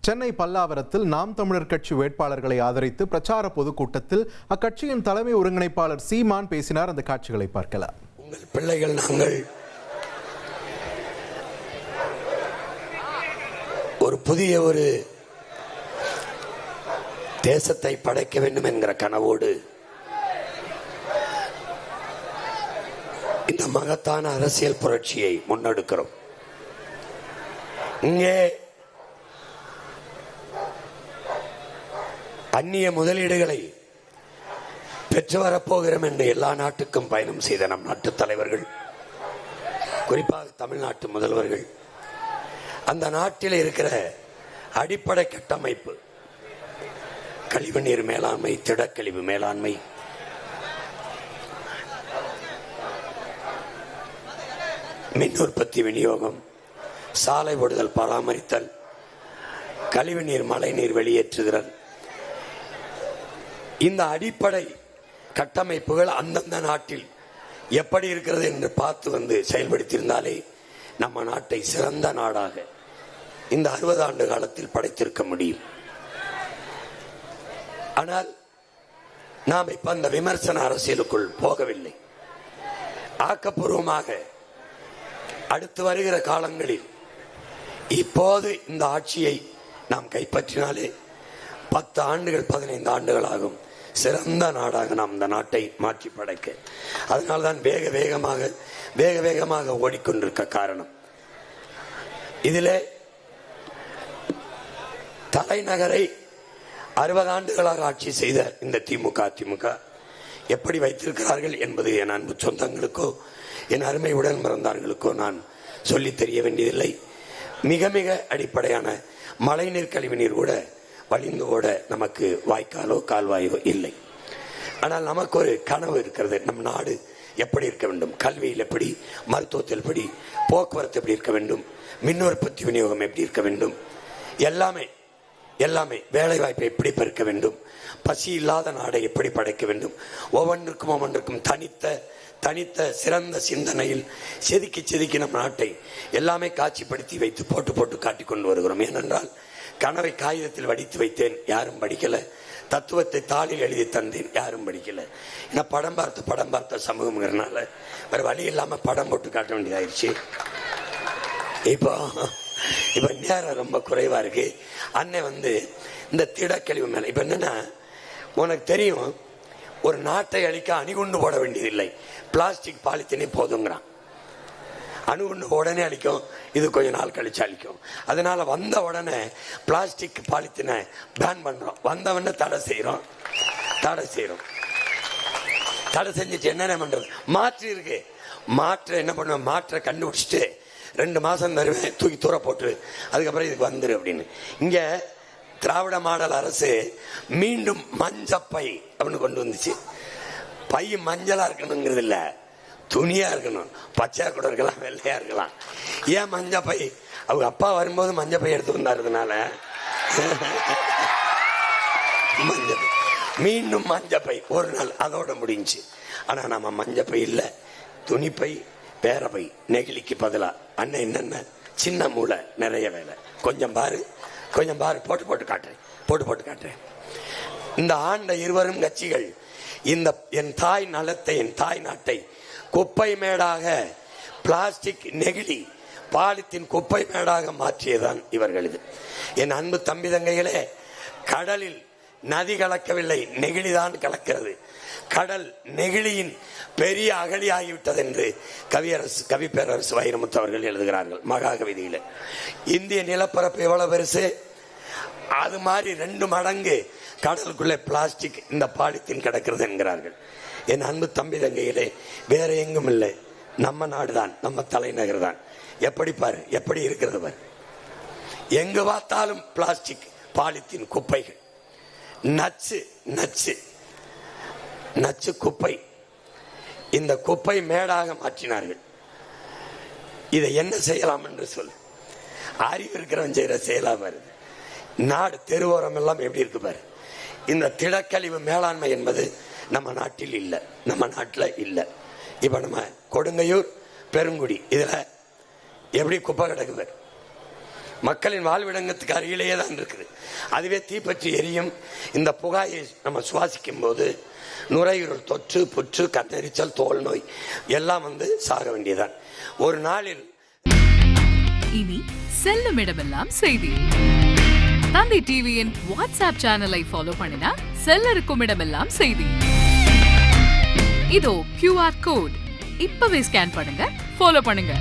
சென்னை பல்லாவரத்தில் நாம் தமிழர் கட்சி வேட்பாளர்களை ஆதரித்து பிரச்சார பொதுக்கூட்டத்தில் அக்கட்சியின் தலைமை ஒருங்கிணைப்பாளர் சீமான் பேசினார். அந்த காட்சிகளை பார்க்கலாம். உங்கள் பிள்ளைகள் நாங்கள் ஒரு புதிய தேசத்தை படைக்க வேண்டும் என்கிற கனவோடு இந்த மகத்தான அரசியல் புரட்சியை முன்னெடுக்கிறோம். இங்கே அந்நிய முதலீடுகளை பெற்று வரப்போகிறோம் என்று எல்லா நாட்டுக்கும் பயணம் செய்த நம் நாட்டு தலைவர்கள், குறிப்பாக தமிழ்நாட்டு முதல்வர்கள், அந்த நாட்டில் இருக்கிற அடிப்படை கட்டமைப்பு, கழிவுநீர் மேலாண்மை, திடக்கழிவு மேலாண்மை, மின் உற்பத்தி விநியோகம், சாலை ஓடுதல் பராமரித்தல், கழிவுநீர் மழைநீர் வெளியேற்றுதல், இந்த அடிப்படை கட்டமைப்புகள் அந்தந்த நாட்டில் எப்படி இருக்கிறது என்று பார்த்து செயல்படுத்தியிருந்தாலே நம்ம நாட்டை சிறந்த நாடாக இந்த 60 ஆண்டு காலத்தில் படைத்திருக்க முடியும். ஆனால் நாம் இப்ப அந்த விமர்சன அரசியலுக்குள் போகவில்லை. ஆக்கப்பூர்வமாக அடுத்து வருகிற காலங்களில் இப்போது இந்த ஆட்சியை நாம் கைப்பற்றினாலே 10 ஆண்டுகள் 15 ஆண்டுகள் ஆகும் சிறந்த நாடாக நாம் இந்த நாட்டை மாற்றி படைக்க. அதனால்தான் வேக வேகமாக ஓடிக்கொண்டிருக்க காரணம். இதிலே தலைநகரை 60 ஆண்டுகளாக ஆட்சி செய்த இந்த அதிமுக எப்படி வைத்திருக்கிறார்கள் என்பது என் அன்பு சொந்தங்களுக்கோ என் அருமை உடன் பிறந்தார்களுக்கோ நான் சொல்லி தெரிய வேண்டியதில்லை. மிக மிக அடிப்படையான மழைநீர் கழிவுநீர் கூட வழிந்து ஓட நமக்கு வாய்க்காலோ கால்வாயோ இல்லை. ஆனால் நமக்கு ஒரு கனவு இருக்கிறது. நம் நாடு எப்படி இருக்க வேண்டும், கல்வியில் எப்படி, மருத்துவத்தில் எப்படி, போக்குவரத்து எப்படி இருக்க வேண்டும், மின் உற்பத்தி விநியோகம் எப்படி இருக்க வேண்டும், எல்லாமே வேலை வாய்ப்பை எப்படி பெருக்க வேண்டும், பசி இல்லாத நாடை எப்படி படைக்க வேண்டும், ஒவ்வொன்றுக்கும் தனித்த சிறந்த சிந்தனையில் செதுக்கி நம் நாட்டை எல்லாமே காட்சிப்படுத்தி வைத்து போட்டு காட்டிக் கொண்டு வருகிறோம். ஏனென்றால் கனவை காகிதத்தில் வடித்து வைத்தேன், யாரும் படிக்கல. தத்துவத்தை தாளில் எழுதி தந்தேன், யாரும் படிக்கல. ஏன்னா படம் பார்த்த சமூகம்ங்கிறனால வேற வழி இல்லாம படம் போட்டு காட்ட வேண்டியதாயிருச்சு. இப்போ நேரம் ரொம்ப குறைவா இருக்கு. அண்ணன் இந்த திடக்கழிவு மேல இப்ப என்னன்னா, உனக்கு தெரியும், ஒரு நாட்டை அழிக்க அணிகுண்டு போட வேண்டியதில்லை, பிளாஸ்டிக் பாலித்தீனே போதுங்கிறான். அணுகுண்டு உடனே அழிக்கும், இது கொஞ்ச நாள் கழிச்சு அழிக்கும். அதனால வந்த உடனே பிளாஸ்டிக் பாலித்தீனை பேன் பண்றோம், வந்தவன தடை செய்யறோம். தடை செஞ்சுட்டு என்ன பண்றது, மாற்று இருக்கு. மாற்ற என்ன பண்ணுவோம், மாற்ற கண்டுபிடிச்சிட்டு 2 மாசம் தருவேன், தூக்கி தூர போட்டு அதுக்கப்புறம் இதுக்கு வந்துரு அப்படின்னு. இங்க திராவிட மாடல் அரசு மீண்டும் மஞ்சப்பை அப்படின்னு கொண்டு வந்துச்சு. பை மஞ்சளா இருக்கணுங்கிறது இல்ல, துணியா இருக்கணும். பச்சையா கூட இருக்கலாம், வெள்ளையா இருக்கலாம். ஏன் மஞ்சப்பை? அவங்க அப்பா வரும்போது மஞ்சப்பை எடுத்து வந்தாருனால மஞ்சப்பை, மீண்டும் மஞ்சப்பை ஒரு நாள் அதோட முடிஞ்சு. ஆனா நம்ம மஞ்சப்பை இல்ல, துணிப்பை, பேரப்பை, நெகிழிக்கு பதிலா. அண்ணன் என்னென்ன சின்ன மூளை, நிறைய வேலை. கொஞ்சம் பாரு போட்டு காட்டுறேன். இந்த ஆண்ட 20 கட்சிகள் இந்த என் தாய் நலத்தை, என் தாய் நாட்டை குப்பை மேடாக, பிளாஸ்டிக், நெகிழி, பாலித்தீன் குப்பை மேடாக மாற்றியதான் இவர்கள். என் அன்பு தம்பி தங்கைகளே, கடலில் நதி கலக்கவில்லை, நெகிழிதான் கலக்கிறது. கடல் நெகிழியின் பெரிய அகழி ஆகிவிட்டது என்று கவி பேரரசு வைரமுத்து அவர்கள் எழுதுகிறார்கள் மகாகவிதையில. இந்திய நிலப்பரப்பு எவ்வளவு பெருசு, அது மாதிரி 2 மடங்கு கடலுக்குள்ளே பிளாஸ்டிக், இந்த பாலித்தீன் கிடக்கிறது என்கிறார்கள். என் அன்பு தம்பி தங்கைகளே, வேற எங்கும் இல்லை, நம்ம நாடுதான், நம்ம தலைநகர் தான். எப்படி இருக்கிறது பாரு. எங்கு பார்த்தாலும் பிளாஸ்டிக், பாலித்தீன் குப்பைகள், நச்சு குப்பை. இந்த குப்பை மேடாக மாற்றினார்கள். இதை என்ன செய்யலாம் என்று சொல்லு. அறிவு இருக்கிறவன் செய்யற செயலா வருது. நாடு தெருவோரம் எல்லாம் எப்படி இருக்கு பாரு. இந்த திடக்கழிவு மேலாண்மை என்பது நம்ம நாட்டில் இல்ல. இப்ப நம்ம கொடுங்கையூர், பெருங்குடி, இதுல எப்படி குப்பை கிடக்குது, மக்களின் வாழ்விடங்கத்துக்கு அருகிலேயே தான் இருக்குது. அதுவே தீப்பற்றி எரியும். இந்த புகாயை நம்ம சுவாசிக்கும் போது நுரையீரல் தொற்று, புற்று, கண்ணெரிச்சல், தோல் நோய் எல்லாம் சாக வேண்டியதான். ஒரு நாளில் இனி செல்லும் இடமெல்லாம் செய்தி. தந்தி டிவியின் வாட்ஸ்அப் சேனலை ஃபாலோ பண்ணினா செல்ல இருக்கும் இடமெல்லாம் செய்தி. இதோ QR கோட் இப்பவே ஸ்கேன் பண்ணுங்க, ஃபாலோ பண்ணுங்க.